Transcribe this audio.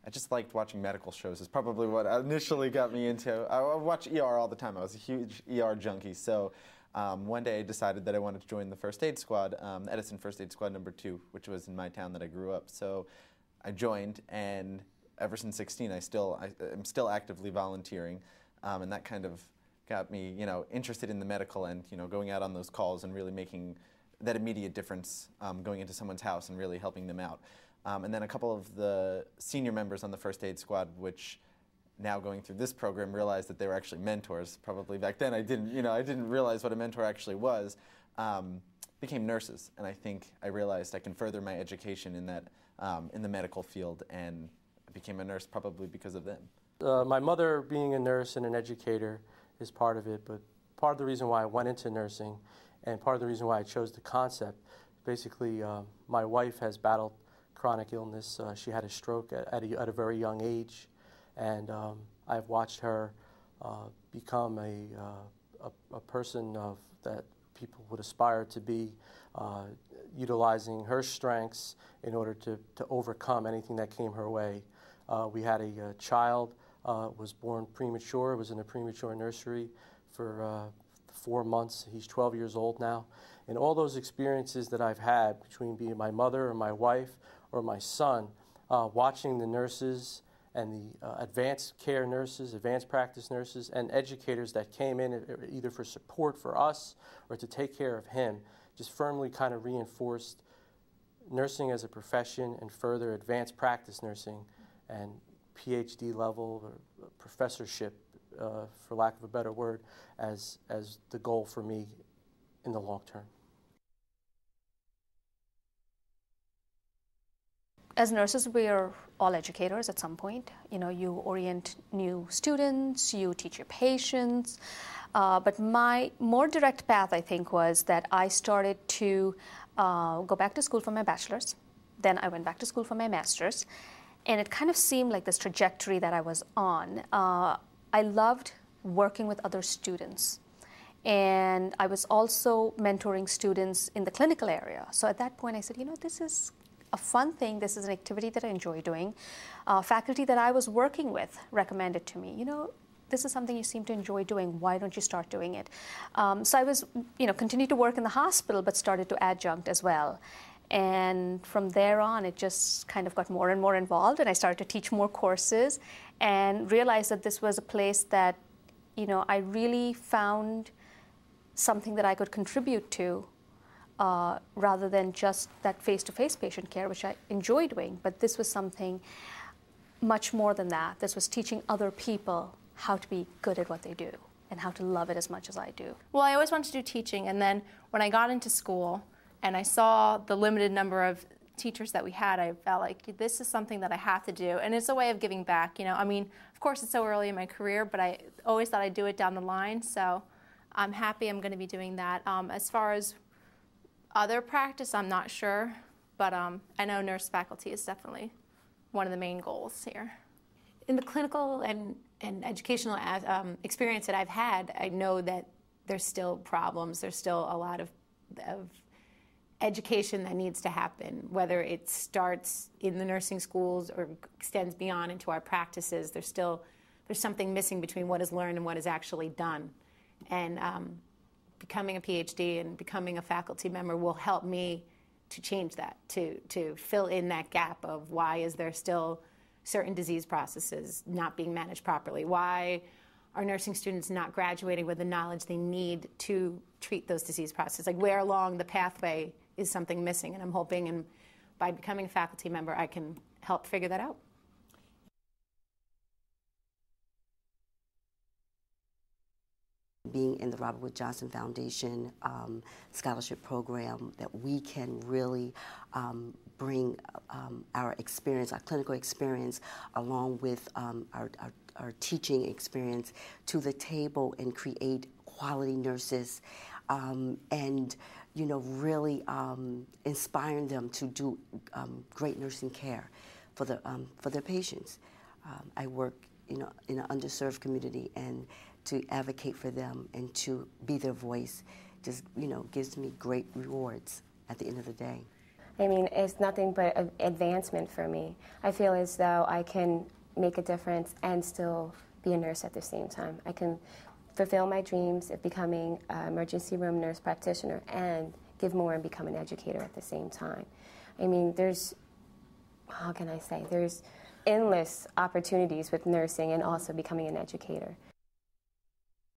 I just liked watching medical shows. Is probably what initially got me into. I watch ER all the time. I was a huge ER junkie. So one day I decided that I wanted to join the first aid squad, Edison First Aid Squad number 2, which was in my town that I grew up. So I joined, and ever since 16, I'm still actively volunteering, and that kind of got me, interested in the medical end, going out on those calls and really making that immediate difference, going into someone's house and really helping them out. And then a couple of the senior members on the first aid squad, which now going through this program, realized that they were actually mentors. Probably back then I didn't realize what a mentor actually was. Became nurses, and I think I realized I can further my education in that in the medical field, and I became a nurse probably because of them. My mother being a nurse and an educator is part of it, but part of the reason why I went into nursing and part of the reason why I chose the concept, basically my wife has battled chronic illness. She had a stroke at a very young age, and I've watched her become a person that people would aspire to be, utilizing her strengths in order to overcome anything that came her way. We had a child, was born premature, was in a premature nursery for 4 months. He's 12 years old now. And all those experiences that I've had between being my mother or my wife or my son, watching the nurses and the advanced care nurses, advanced practice nurses, and educators that came in either for support for us or to take care of him, just firmly kind of reinforced nursing as a profession and further advanced practice nursing and PhD level or professorship, for lack of a better word, as the goal for me in the long term. As nurses, we are all educators at some point. You orient new students, you teach your patients. But my more direct path, I think, was that I started to go back to school for my bachelor's. Then I went back to school for my master's. And it kind of seemed like this trajectory that I was on. I loved working with other students. And I was also mentoring students in the clinical area. So at that point, I said, this is a fun thing. This is an activity that I enjoy doing. Faculty that I was working with recommended to me, this is something you seem to enjoy doing. Why don't you start doing it? So I was, continued to work in the hospital, but started to adjunct as well. And from there on, it just kind of got more and more involved, and I started to teach more courses and realized that this was a place that, I really found something that I could contribute to, rather than just that face-to-face patient care, which I enjoy doing. But this was something much more than that. This was teaching other people how to be good at what they do and how to love it as much as I do. Well, I always wanted to do teaching, and then when I got into school and I saw the limited number of teachers that we had, I felt like this is something that I have to do, and it's a way of giving back. Of course it's so early in my career, but I always thought I'd do it down the line, so I'm happy I'm going to be doing that. As far as other practice, I'm not sure, but I know nurse faculty is definitely one of the main goals here. In the clinical and educational experience that I've had, I know that there's still problems. There's still a lot of education that needs to happen, whether it starts in the nursing schools or extends beyond into our practices. There's something missing between what is learned and what is actually done. And becoming a PhD and becoming a faculty member will help me to change that, to fill in that gap of why is there still certain disease processes not being managed properly? Why are nursing students not graduating with the knowledge they need to treat those disease processes? Like, where along the pathway is something missing? And I'm hoping, and by becoming a faculty member, I can help figure that out. Being in the Robert Wood Johnson Foundation scholarship program, that we can really bring our experience, our clinical experience, along with our teaching experience to the table and create quality nurses, and really inspiring them to do great nursing care for their patients. I work in an underserved community, and to advocate for them and to be their voice just gives me great rewards at the end of the day. I mean, it's nothing but an advancement for me. I feel as though I can make a difference and still be a nurse at the same time. I can fulfill my dreams of becoming an emergency room nurse practitioner and give more and become an educator at the same time. I mean, how can I say, there's endless opportunities with nursing and also becoming an educator.